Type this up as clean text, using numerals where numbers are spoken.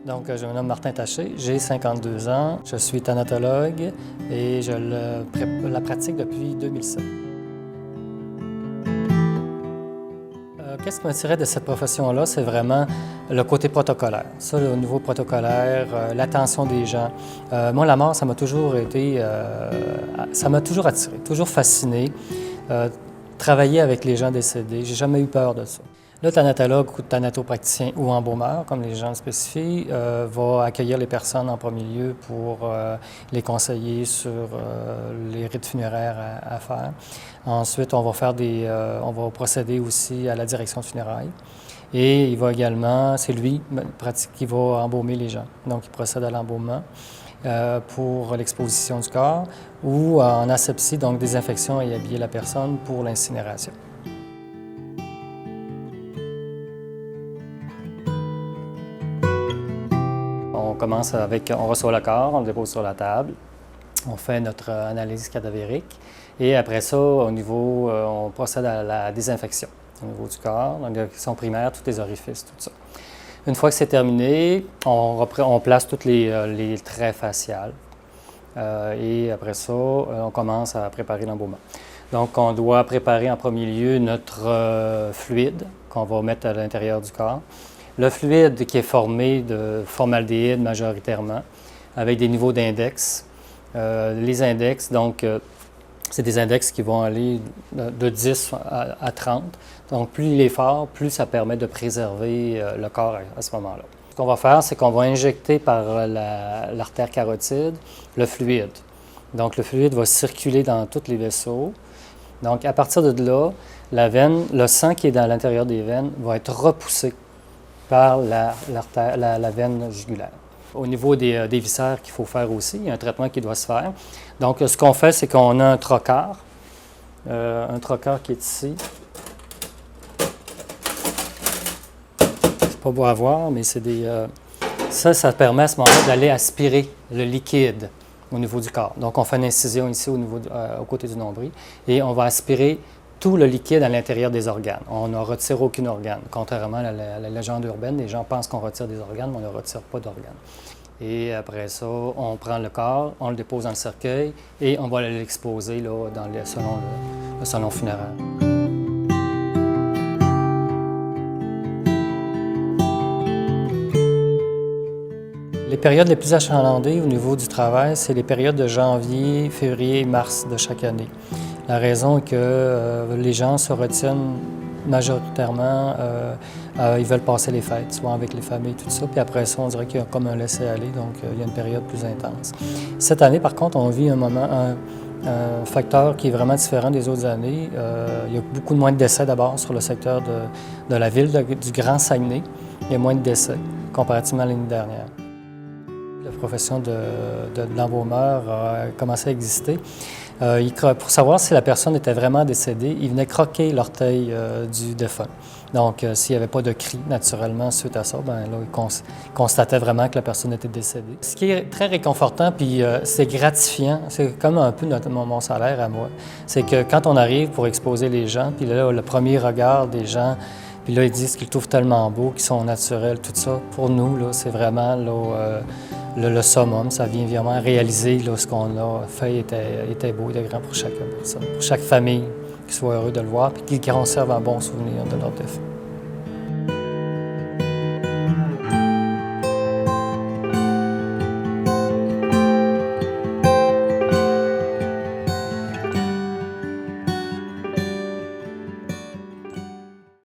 Donc, je me nomme Martin Taché, j'ai 52 ans, je suis thanatologue et je la pratique depuis 2007. Qu'est-ce qui m'attirait de cette profession-là? C'est vraiment le côté protocolaire. Ça, au niveau protocolaire, l'attention des gens. Moi, la mort, ça m'a toujours attiré, toujours fasciné. Travailler avec les gens décédés, j'ai jamais eu peur de ça. Le thanatologue ou thanatopraticien ou embaumeur, comme les gens le spécifient, va accueillir les personnes en premier lieu pour les conseiller sur les rites funéraires à faire. Ensuite, on va procéder aussi à la direction de funérailles. Et il va également, c'est lui qui va embaumer les gens. Donc, il procède à l'embaumement pour l'exposition du corps ou en asepsie, donc désinfection et habiller la personne pour l'incinération. On commence on reçoit le corps, on le dépose sur la table, on fait notre analyse cadavérique et après ça, on procède à la désinfection au niveau du corps, donc l'infection primaire, tous les orifices, tout ça. Une fois que c'est terminé, on place tous les traits faciales et après ça, on commence à préparer l'embaumement. Donc, on doit préparer en premier lieu notre fluide qu'on va mettre à l'intérieur du corps. Le fluide qui est formé de formaldéhyde majoritairement, avec des niveaux d'index. Les index, donc, c'est des index qui vont aller de 10 à 30. Donc, plus il est fort, plus ça permet de préserver le corps à ce moment-là. Ce qu'on va faire, c'est qu'on va injecter par l'artère carotide le fluide. Donc, le fluide va circuler dans tous les vaisseaux. Donc, à partir de là, le sang qui est dans l'intérieur des veines va être repoussé par la veine jugulaire. Au niveau des viscères qu'il faut faire aussi, il y a un traitement qui doit se faire. Donc, ce qu'on fait, c'est qu'on a un trocar qui est ici. C'est pas beau à voir, mais c'est ça permet à ce moment-là d'aller aspirer le liquide au niveau du corps. Donc, on fait une incision ici au côté du nombril et on va aspirer tout le liquide à l'intérieur des organes. On ne retire aucun organe. Contrairement à la légende urbaine, les gens pensent qu'on retire des organes, mais on ne retire pas d'organes. Et après ça, on prend le corps, on le dépose dans le cercueil et on va l'exposer selon le salon funéraire. Les périodes les plus achalandées au niveau du travail, c'est les périodes de janvier, février et mars de chaque année. La raison est que les gens se retiennent majoritairement, ils veulent passer les fêtes, soit avec les familles, tout ça, puis après ça, on dirait qu'il y a comme un laisser-aller, donc il y a une période plus intense. Cette année, par contre, on vit un facteur qui est vraiment différent des autres années. Il y a beaucoup moins de décès d'abord sur le secteur de la ville du Grand Saguenay. Il y a moins de décès comparativement à l'année dernière. La profession de l'embaumeur a commencé à exister. Pour savoir si la personne était vraiment décédée, il venait croquer l'orteil du défunt. Donc, s'il n'y avait pas de cri naturellement suite à ça, bien là, il constatait vraiment que la personne était décédée. Ce qui est très réconfortant, puis c'est gratifiant, c'est comme un peu mon salaire à moi, c'est que quand on arrive pour exposer les gens, puis là, le premier regard des gens, puis là, ils disent qu'ils le trouvent tellement beau, qu'ils sont naturels, tout ça, pour nous, là, c'est vraiment le summum. Ça vient vraiment réaliser ce qu'on a fait était beau, était grand pour chaque personne, pour chaque famille, qui soit heureux de le voir, puis qu'ils conservent un bon souvenir de leur défunt.